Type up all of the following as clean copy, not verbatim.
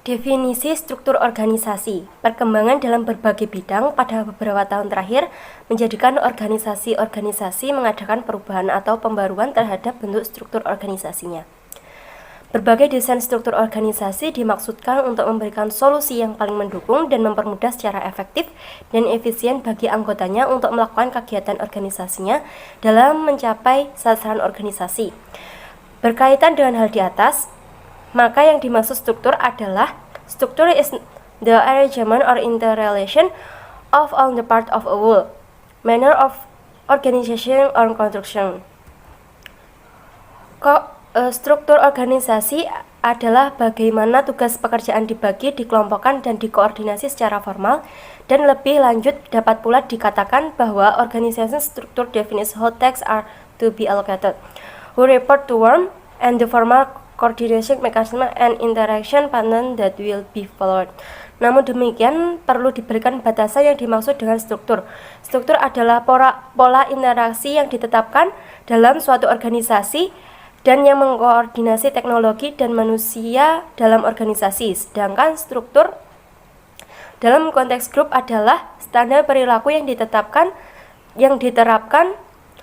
Definisi struktur organisasi. Perkembangan dalam berbagai bidang pada beberapa tahun terakhir menjadikan organisasi-organisasi mengadakan perubahan atau pembaruan terhadap bentuk struktur organisasinya. Berbagai desain struktur organisasi dimaksudkan untuk memberikan solusi yang paling mendukung dan mempermudah secara efektif dan efisien bagi anggotanya untuk melakukan kegiatan organisasinya dalam mencapai sasaran organisasi. Berkaitan dengan hal di atas, maka yang dimaksud struktur adalah struktur is the arrangement or interrelation of all the part of a whole, manner of organization or construction. Struktur organisasi adalah bagaimana tugas pekerjaan dibagi, dikelompokkan, dan dikoordinasi secara formal, dan lebih lanjut dapat pula dikatakan bahwa organization structure defines how tasks are to be allocated, who report to whom, and the formal coordination mechanism and interaction pattern that will be followed. Namun demikian, perlu diberikan batasan yang dimaksud dengan struktur. Struktur adalah pola interaksi yang ditetapkan dalam suatu organisasi dan yang mengkoordinasi teknologi dan manusia dalam organisasi. Sedangkan struktur dalam konteks grup adalah standar perilaku yang diterapkan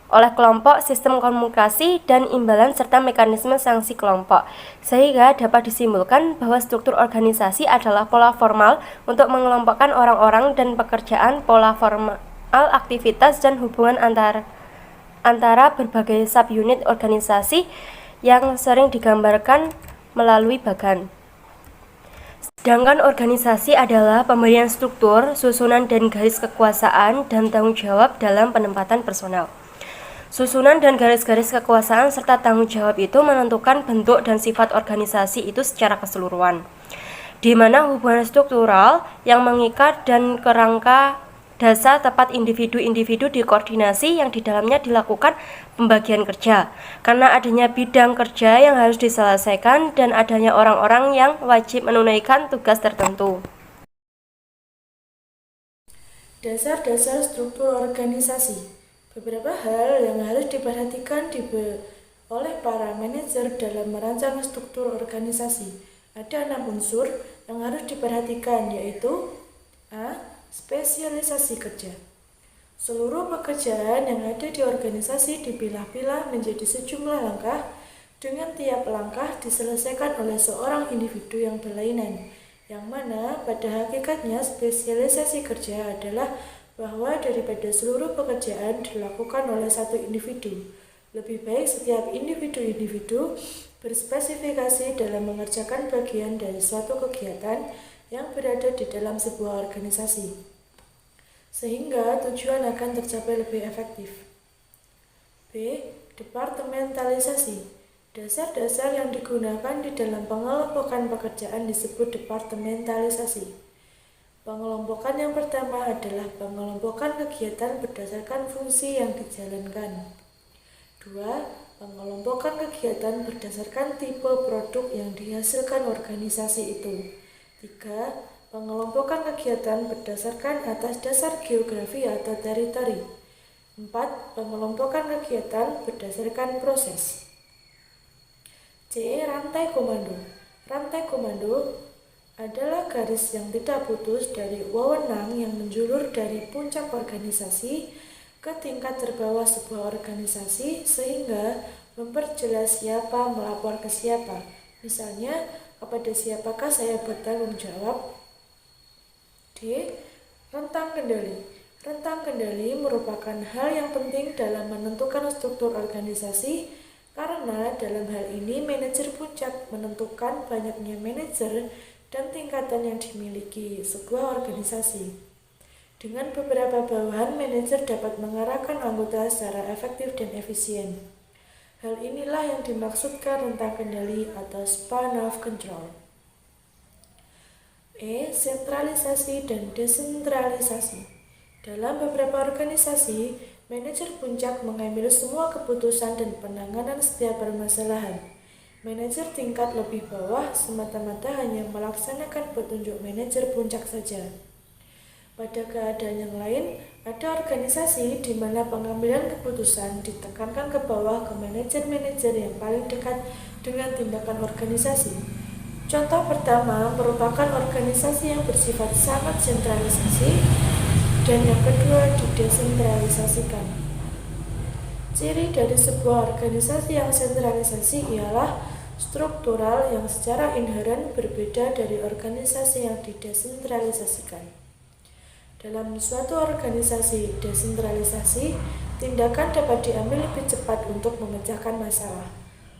oleh kelompok, sistem komunikasi, dan imbalan serta mekanisme sanksi kelompok, sehingga dapat disimpulkan bahwa struktur organisasi adalah pola formal untuk mengelompokkan orang-orang dan pekerjaan, pola formal aktivitas dan hubungan antara berbagai subunit organisasi yang sering digambarkan melalui bagan. Sedangkan organisasi adalah pemberian struktur, susunan dan garis kekuasaan dan tanggung jawab dalam penempatan personal. Susunan dan garis-garis kekuasaan serta tanggung jawab itu menentukan bentuk dan sifat organisasi itu secara keseluruhan, di mana hubungan struktural yang mengikat dan kerangka dasar tepat individu-individu dikoordinasi yang di dalamnya dilakukan pembagian kerja, karena adanya bidang kerja yang harus diselesaikan dan adanya orang-orang yang wajib menunaikan tugas tertentu. Dasar-dasar struktur organisasi. Beberapa hal yang harus diperhatikan oleh para manajer dalam merancang struktur organisasi. Ada 6 unsur yang harus diperhatikan, yaitu A. Spesialisasi kerja. Seluruh pekerjaan yang ada di organisasi dipilah-pilah menjadi sejumlah langkah, dengan tiap langkah diselesaikan oleh seorang individu yang berlainan, yang mana pada hakikatnya spesialisasi kerja adalah bahwa daripada seluruh pekerjaan dilakukan oleh satu individu, lebih baik setiap individu-individu berspesifikasi dalam mengerjakan bagian dari suatu kegiatan yang berada di dalam sebuah organisasi, sehingga tujuan akan tercapai lebih efektif. B. Departementalisasi. Dasar-dasar yang digunakan di dalam pengelompokan pekerjaan disebut departementalisasi. Pengelompokan yang pertama adalah pengelompokan kegiatan berdasarkan fungsi yang dijalankan. 2. Pengelompokan kegiatan berdasarkan tipe produk yang dihasilkan organisasi itu. 3. Pengelompokan kegiatan berdasarkan atas dasar geografi atau teritori. 4. Pengelompokan kegiatan berdasarkan proses. C. Rantai komando. Rantai komando adalah garis yang tidak putus dari wewenang yang menjulur dari puncak organisasi ke tingkat terbawah sebuah organisasi, sehingga memperjelas siapa melapor ke siapa. Misalnya, kepada siapakah saya bertanggung jawab? D. Rentang kendali. Rentang kendali merupakan hal yang penting dalam menentukan struktur organisasi, karena dalam hal ini manajer puncak menentukan banyaknya manajer dan tingkatan yang dimiliki sebuah organisasi. Dengan beberapa bawahan, manajer dapat mengarahkan anggota secara efektif dan efisien. Hal inilah yang dimaksudkan rentang kendali atau span of control. E. Sentralisasi dan desentralisasi. Dalam beberapa organisasi, manajer puncak mengambil semua keputusan dan penanganan setiap permasalahan. Manajer tingkat lebih bawah semata-mata hanya melaksanakan petunjuk manajer puncak saja. Pada keadaan yang lain, ada organisasi di mana pengambilan keputusan ditekankan ke bawah ke manajer-manajer yang paling dekat dengan tindakan organisasi. Contoh pertama merupakan organisasi yang bersifat sangat sentralisasi dan yang kedua didesentralisasikan. Ciri dari sebuah organisasi yang sentralisasi ialah struktural yang secara inheren berbeda dari organisasi yang didesentralisasikan. Dalam suatu organisasi desentralisasi, tindakan dapat diambil lebih cepat untuk memecahkan masalah.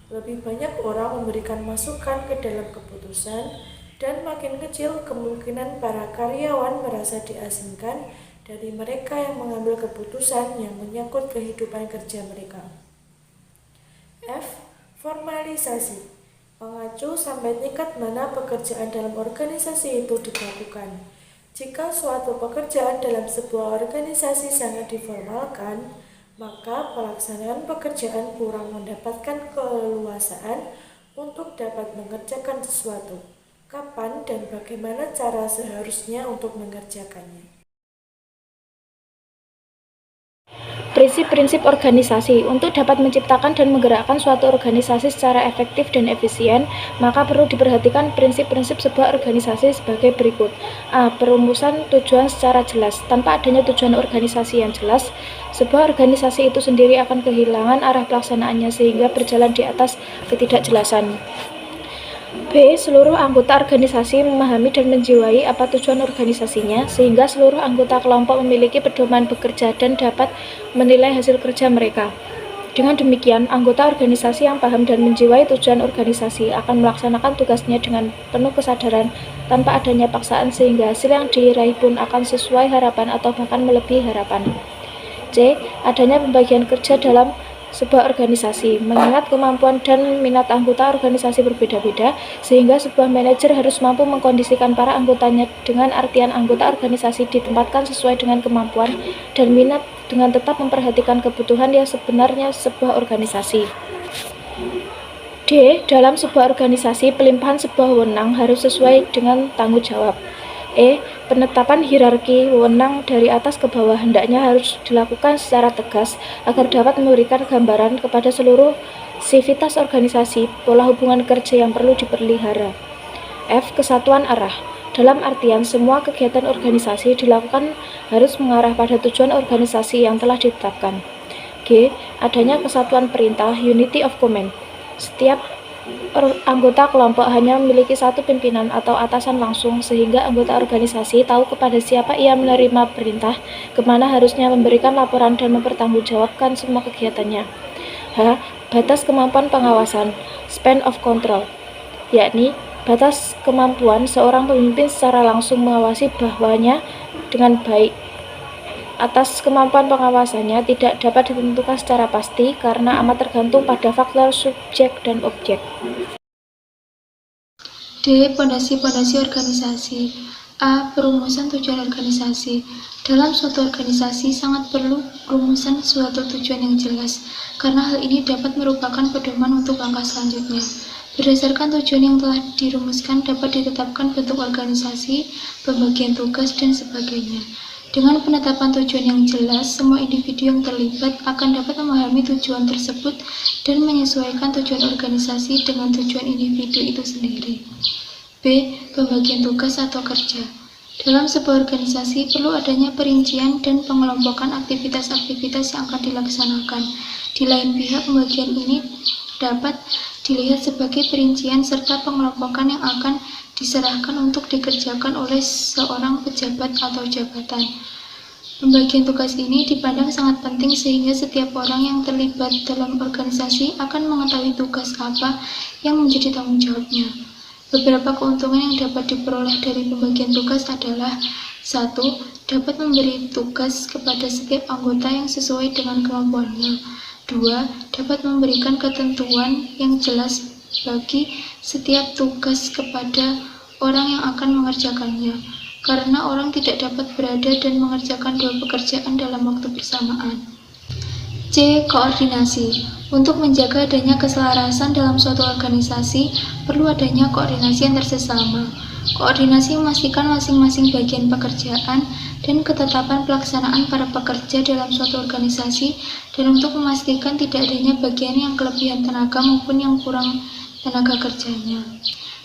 Lebih banyak orang memberikan masukan ke dalam keputusan, dan makin kecil kemungkinan para karyawan merasa diasingkan dari mereka yang mengambil keputusan yang menyangkut kehidupan kerja mereka. F. Formalisasi mengacu sampai tingkat mana pekerjaan dalam organisasi itu dilakukan. Jika suatu pekerjaan dalam sebuah organisasi sangat diformalkan, maka pelaksanaan pekerjaan kurang mendapatkan keleluasaan untuk dapat mengerjakan sesuatu. Kapan dan bagaimana cara seharusnya untuk mengerjakannya? Prinsip-prinsip organisasi. Untuk dapat menciptakan dan menggerakkan suatu organisasi secara efektif dan efisien, maka perlu diperhatikan prinsip-prinsip sebuah organisasi sebagai berikut. A. Perumusan tujuan secara jelas. Tanpa adanya tujuan organisasi yang jelas, sebuah organisasi itu sendiri akan kehilangan arah pelaksanaannya sehingga berjalan di atas ketidakjelasan. B. Seluruh anggota organisasi memahami dan menjiwai apa tujuan organisasinya, sehingga seluruh anggota kelompok memiliki pedoman bekerja dan dapat menilai hasil kerja mereka. Dengan demikian, anggota organisasi yang paham dan menjiwai tujuan organisasi akan melaksanakan tugasnya dengan penuh kesadaran tanpa adanya paksaan, sehingga hasil yang diraih pun akan sesuai harapan atau bahkan melebihi harapan. C. Adanya pembagian kerja dalam sebuah organisasi, mengingat kemampuan dan minat anggota organisasi berbeda-beda, sehingga sebuah manajer harus mampu mengkondisikan para anggotanya, dengan artian anggota organisasi ditempatkan sesuai dengan kemampuan dan minat dengan tetap memperhatikan kebutuhan yang sebenarnya sebuah organisasi. D. Dalam sebuah organisasi, pelimpahan sebuah wewenang harus sesuai dengan tanggung jawab. E. Penetapan hierarki wewenang dari atas ke bawah hendaknya harus dilakukan secara tegas agar dapat memberikan gambaran kepada seluruh sivitas organisasi pola hubungan kerja yang perlu dipelihara. F. Kesatuan arah. Dalam artian semua kegiatan organisasi dilakukan harus mengarah pada tujuan organisasi yang telah ditetapkan. G. Adanya kesatuan perintah, unity of command. Setiap anggota kelompok hanya memiliki satu pimpinan atau atasan langsung, sehingga anggota organisasi tahu kepada siapa ia menerima perintah, kemana harusnya memberikan laporan dan mempertanggungjawabkan semua kegiatannya. H. Batas kemampuan pengawasan, span of control, yakni batas kemampuan seorang pemimpin secara langsung mengawasi bahwanya dengan baik. Atas kemampuan pengawasannya tidak dapat ditentukan secara pasti karena amat tergantung pada faktor subjek dan objek. D. Pondasi-pondasi organisasi. A. Perumusan tujuan organisasi. Dalam suatu organisasi sangat perlu perumusan suatu tujuan yang jelas, karena hal ini dapat merupakan pedoman untuk langkah selanjutnya. Berdasarkan tujuan yang telah dirumuskan dapat ditetapkan bentuk organisasi, pembagian tugas, dan sebagainya. Dengan penetapan tujuan yang jelas, semua individu yang terlibat akan dapat memahami tujuan tersebut dan menyesuaikan tujuan organisasi dengan tujuan individu itu sendiri. B. Pembagian tugas atau kerja. Dalam sebuah organisasi perlu adanya perincian dan pengelompokan aktivitas-aktivitas yang akan dilaksanakan. Di lain pihak, pembagian ini dapat dilihat sebagai perincian serta pengelompokan yang akan diserahkan untuk dikerjakan oleh seorang pejabat atau jabatan. Pembagian tugas ini dipandang sangat penting sehingga setiap orang yang terlibat dalam organisasi akan mengetahui tugas apa yang menjadi tanggung jawabnya. Beberapa keuntungan yang dapat diperoleh dari pembagian tugas adalah: 1. Dapat memberi tugas kepada setiap anggota yang sesuai dengan kemampuannya. 2. Dapat memberikan ketentuan yang jelas bagi setiap tugas kepada orang yang akan mengerjakannya, karena orang tidak dapat berada dan mengerjakan dua pekerjaan dalam waktu bersamaan. C. Koordinasi. Untuk menjaga adanya keselarasan dalam suatu organisasi, perlu adanya koordinasi antar sesama. Koordinasi memastikan masing-masing bagian pekerjaan dan ketetapan pelaksanaan para pekerja dalam suatu organisasi, dan untuk memastikan tidak adanya bagian yang kelebihan tenaga maupun yang kurang tenaga kerjanya.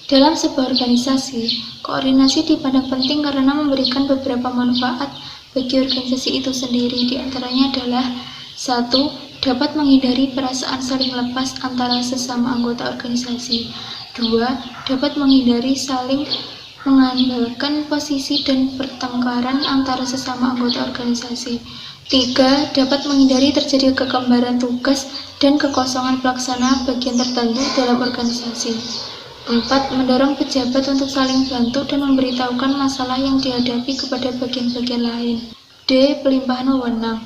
D. Dalam sebuah organisasi, koordinasi dipandang penting karena memberikan beberapa manfaat bagi organisasi itu sendiri. Di antaranya adalah 1. Dapat menghindari perasaan saling lepas antara sesama anggota organisasi. 2. Dapat menghindari saling mengandalkan posisi dan pertengkaran antara sesama anggota organisasi. 3. Dapat menghindari terjadi kekembaran tugas dan kekosongan pelaksana bagian tertentu dalam organisasi. 4. Mendorong pejabat untuk saling bantu dan memberitahukan masalah yang dihadapi kepada bagian-bagian lain. D. Pelimpahan wewenang.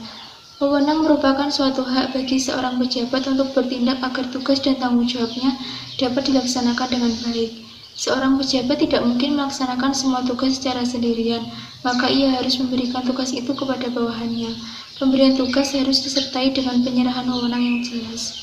Wewenang merupakan suatu hak bagi seorang pejabat untuk bertindak agar tugas dan tanggung jawabnya dapat dilaksanakan dengan baik. Seorang pejabat tidak mungkin melaksanakan semua tugas secara sendirian, maka ia harus memberikan tugas itu kepada bawahannya. Pemberian tugas harus disertai dengan penyerahan wewenang yang jelas.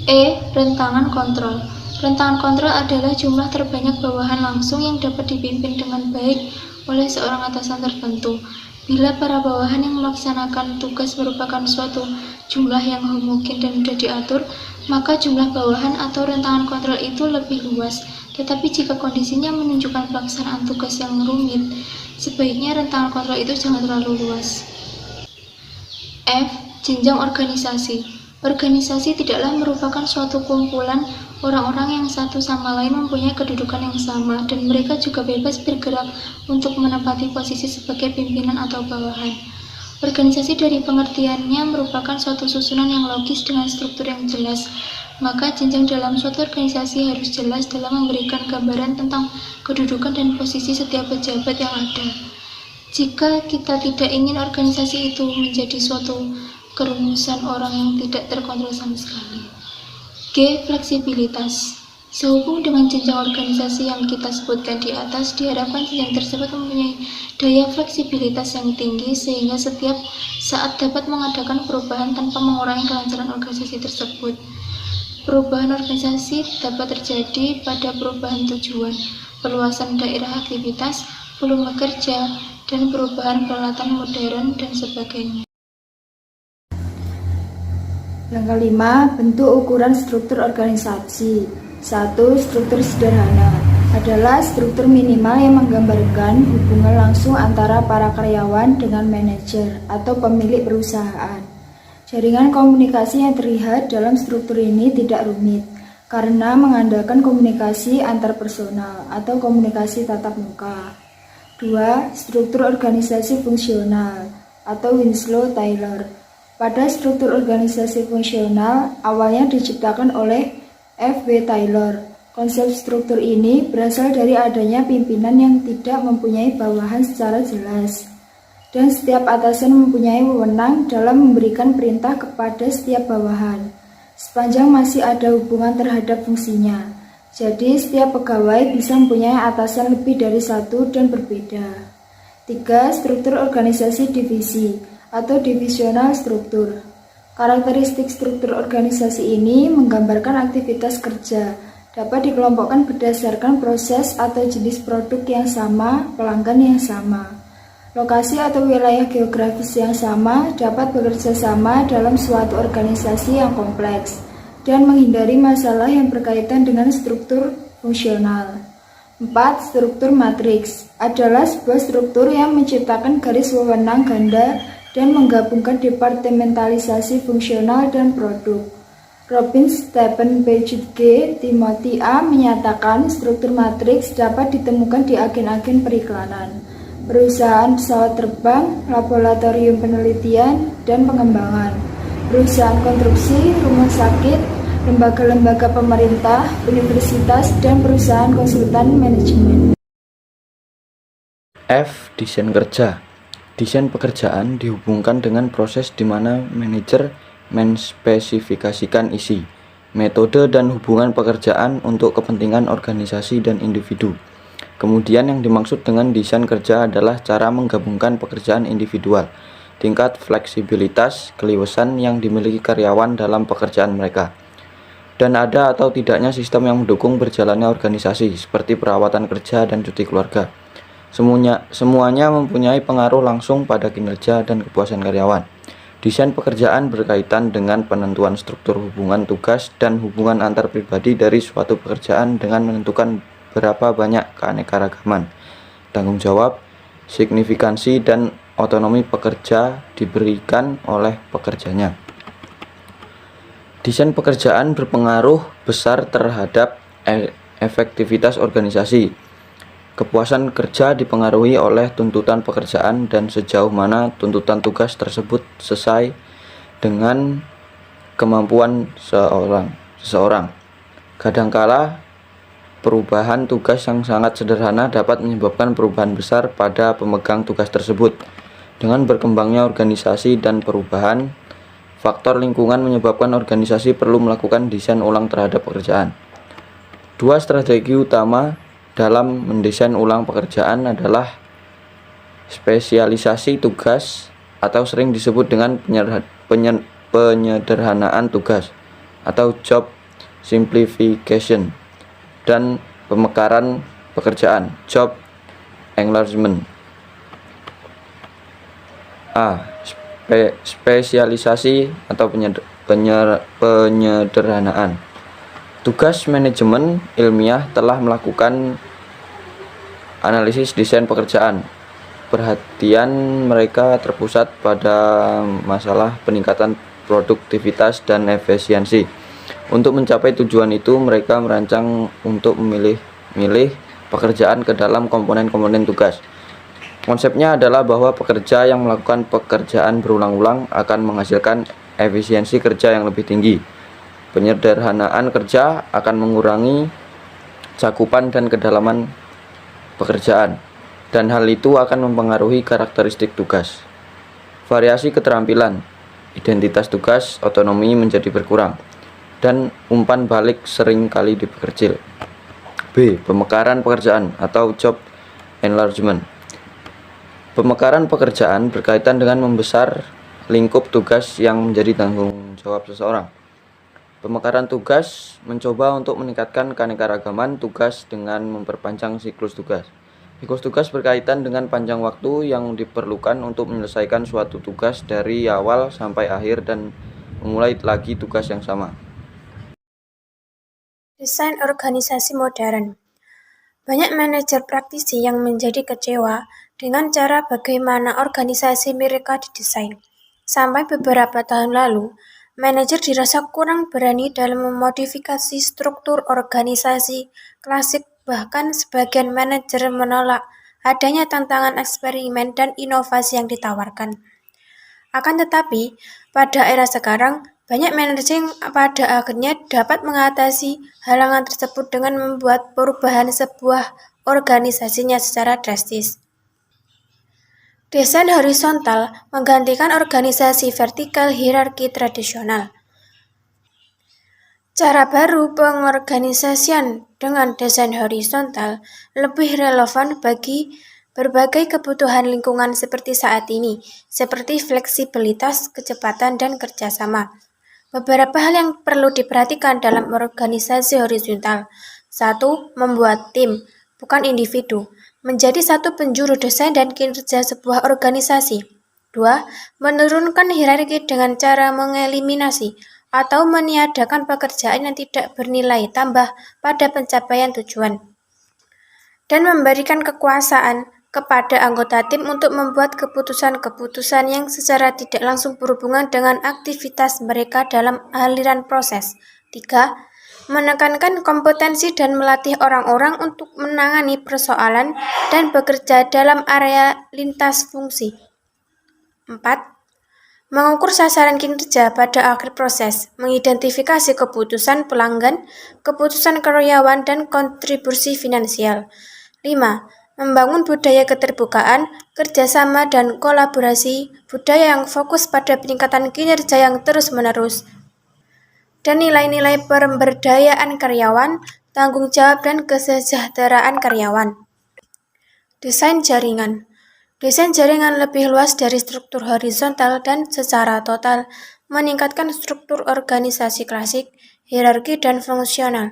E. Rentangan kontrol. Rentangan kontrol adalah jumlah terbanyak bawahan langsung yang dapat dipimpin dengan baik oleh seorang atasan tertentu. Bila para bawahan yang melaksanakan tugas merupakan suatu jumlah yang homogen dan mudah diatur, maka jumlah bawahan atau rentangan kontrol itu lebih luas. Tetapi jika kondisinya menunjukkan pelaksanaan tugas yang rumit, sebaiknya rentangan kontrol itu jangan terlalu luas. F. Jenjang organisasi. Organisasi tidaklah merupakan suatu kumpulan orang-orang yang satu sama lain mempunyai kedudukan yang sama, dan mereka juga bebas bergerak untuk menempati posisi sebagai pimpinan atau bawahan. Organisasi dari pengertiannya merupakan suatu susunan yang logis dengan struktur yang jelas, maka jenjang dalam suatu organisasi harus jelas dalam memberikan gambaran tentang kedudukan dan posisi setiap pejabat yang ada. Jika kita tidak ingin organisasi itu menjadi suatu kerumusan orang yang tidak terkontrol sama sekali. G. Fleksibilitas. Sehubung dengan jenjang organisasi yang kita sebutkan di atas, diharapkan jenjang tersebut mempunyai daya fleksibilitas yang tinggi sehingga setiap saat dapat mengadakan perubahan tanpa mengurangi kelancaran organisasi tersebut. Perubahan organisasi dapat terjadi pada perubahan tujuan, perluasan daerah aktivitas, volume kerja, dan perubahan peralatan modern dan sebagainya. Yang kelima, bentuk ukuran struktur organisasi. 1. Struktur sederhana adalah struktur minimal yang menggambarkan hubungan langsung antara para karyawan dengan manajer atau pemilik perusahaan. Jaringan komunikasi yang terlihat dalam struktur ini tidak rumit karena mengandalkan komunikasi antar personal atau komunikasi tatap muka. 2. Struktur organisasi fungsional atau Winslow-Taylor. Pada struktur organisasi fungsional, awalnya diciptakan oleh F.W. Taylor. Konsep struktur ini berasal dari adanya pimpinan yang tidak mempunyai bawahan secara jelas, dan setiap atasan mempunyai wewenang dalam memberikan perintah kepada setiap bawahan, sepanjang masih ada hubungan terhadap fungsinya. Jadi, setiap pegawai bisa mempunyai atasan lebih dari satu dan berbeda. 3. Struktur organisasi divisi atau divisional struktur. Karakteristik struktur organisasi ini menggambarkan aktivitas kerja, dapat dikelompokkan berdasarkan proses atau jenis produk yang sama, pelanggan yang sama. Lokasi atau wilayah geografis yang sama dapat bekerja sama dalam suatu organisasi yang kompleks dan menghindari masalah yang berkaitan dengan struktur fungsional. 4. Struktur matriks adalah sebuah struktur yang menciptakan garis wewenang ganda dan menggabungkan departementalisasi fungsional dan produk. Robin Stephen Paget G. Timothy A. menyatakan struktur matriks dapat ditemukan di agen-agen periklanan, perusahaan pesawat terbang, laboratorium penelitian dan pengembangan, perusahaan konstruksi, rumah sakit, lembaga-lembaga pemerintah, universitas, dan perusahaan konsultan manajemen. F. Desain kerja. Desain pekerjaan dihubungkan dengan proses di mana manajer menspesifikasikan isi, metode, dan hubungan pekerjaan untuk kepentingan organisasi dan individu. Kemudian yang dimaksud dengan desain kerja adalah cara menggabungkan pekerjaan individual, tingkat fleksibilitas, keleluasan yang dimiliki karyawan dalam pekerjaan mereka, dan ada atau tidaknya sistem yang mendukung berjalannya organisasi seperti perawatan kerja dan cuti keluarga. Semuanya mempunyai pengaruh langsung pada kinerja dan kepuasan karyawan. Desain pekerjaan berkaitan dengan penentuan struktur hubungan tugas dan hubungan antar pribadi dari suatu pekerjaan dengan menentukan berapa banyak keanekaragaman, tanggung jawab, signifikansi, dan otonomi pekerja diberikan oleh pekerjanya. Desain pekerjaan berpengaruh besar terhadap efektivitas organisasi. Kepuasan kerja dipengaruhi oleh tuntutan pekerjaan dan sejauh mana tuntutan tugas tersebut sesuai dengan kemampuan seseorang. Kadangkala perubahan tugas yang sangat sederhana dapat menyebabkan perubahan besar pada pemegang tugas tersebut. Dengan berkembangnya organisasi dan perubahan faktor lingkungan menyebabkan organisasi perlu melakukan desain ulang terhadap pekerjaan. Dua strategi utama dalam mendesain ulang pekerjaan adalah spesialisasi tugas atau sering disebut dengan penyederhanaan tugas atau job simplification, dan pemekaran pekerjaan, job enlargement. Spesialisasi atau penyederhanaan. Tugas manajemen ilmiah telah melakukan analisis desain pekerjaan. Perhatian mereka terpusat pada masalah peningkatan produktivitas dan efisiensi. Untuk mencapai tujuan itu, mereka merancang untuk memilih pekerjaan ke dalam komponen-komponen tugas. Konsepnya adalah bahwa pekerja yang melakukan pekerjaan berulang-ulang akan menghasilkan efisiensi kerja yang lebih tinggi. Penyederhanaan kerja akan mengurangi cakupan dan kedalaman pekerjaan, dan hal itu akan mempengaruhi karakteristik tugas. Variasi keterampilan, identitas tugas, otonomi menjadi berkurang, dan umpan balik sering kali diperkecil. B. Pemekaran pekerjaan atau job enlargement. Pemekaran pekerjaan berkaitan dengan membesar lingkup tugas yang menjadi tanggung jawab seseorang. Pemekaran tugas mencoba untuk meningkatkan keanekaragaman tugas dengan memperpanjang siklus tugas. Siklus tugas berkaitan dengan panjang waktu yang diperlukan untuk menyelesaikan suatu tugas dari awal sampai akhir dan memulai lagi tugas yang sama. Desain organisasi modern. Banyak manajer praktisi yang menjadi kecewa dengan cara bagaimana organisasi mereka didesain. Sampai beberapa tahun lalu, manajer dirasa kurang berani dalam memodifikasi struktur organisasi klasik, bahkan sebagian manajer menolak adanya tantangan eksperimen dan inovasi yang ditawarkan. Akan tetapi, pada era sekarang, banyak manajer yang pada akhirnya dapat mengatasi halangan tersebut dengan membuat perubahan sebuah organisasinya secara drastis. Desain horizontal menggantikan organisasi vertikal hierarki tradisional. Cara baru pengorganisasian dengan desain horizontal lebih relevan bagi berbagai kebutuhan lingkungan seperti saat ini, seperti fleksibilitas, kecepatan, dan kerjasama. Beberapa hal yang perlu diperhatikan dalam organisasi horizontal. 1. Membuat tim, bukan individu, menjadi satu penjuru desain dan kinerja sebuah organisasi. 2. Menurunkan hierarki dengan cara mengeliminasi atau meniadakan pekerjaan yang tidak bernilai tambah pada pencapaian tujuan. Dan memberikan kekuasaan kepada anggota tim untuk membuat keputusan-keputusan yang secara tidak langsung berhubungan dengan aktivitas mereka dalam aliran proses. 3. Menekankan kompetensi dan melatih orang-orang untuk menangani persoalan dan bekerja dalam area lintas fungsi. 4. Mengukur sasaran kinerja pada akhir proses, mengidentifikasi keputusan pelanggan, keputusan karyawan, dan kontribusi finansial. 5. Membangun budaya keterbukaan, kerjasama, dan kolaborasi, budaya yang fokus pada peningkatan kinerja yang terus-menerus, dan nilai-nilai pemberdayaan karyawan, tanggung jawab, dan kesejahteraan karyawan. Desain jaringan. Desain jaringan lebih luas dari struktur horizontal dan secara total meningkatkan struktur organisasi klasik, hierarki, dan fungsional.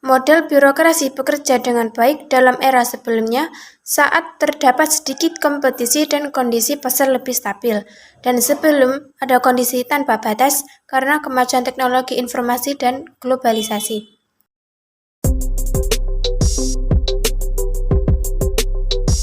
Model birokrasi bekerja dengan baik dalam era sebelumnya saat terdapat sedikit kompetisi dan kondisi pasar lebih stabil, dan sebelum ada kondisi tanpa batas karena kemajuan teknologi informasi dan globalisasi.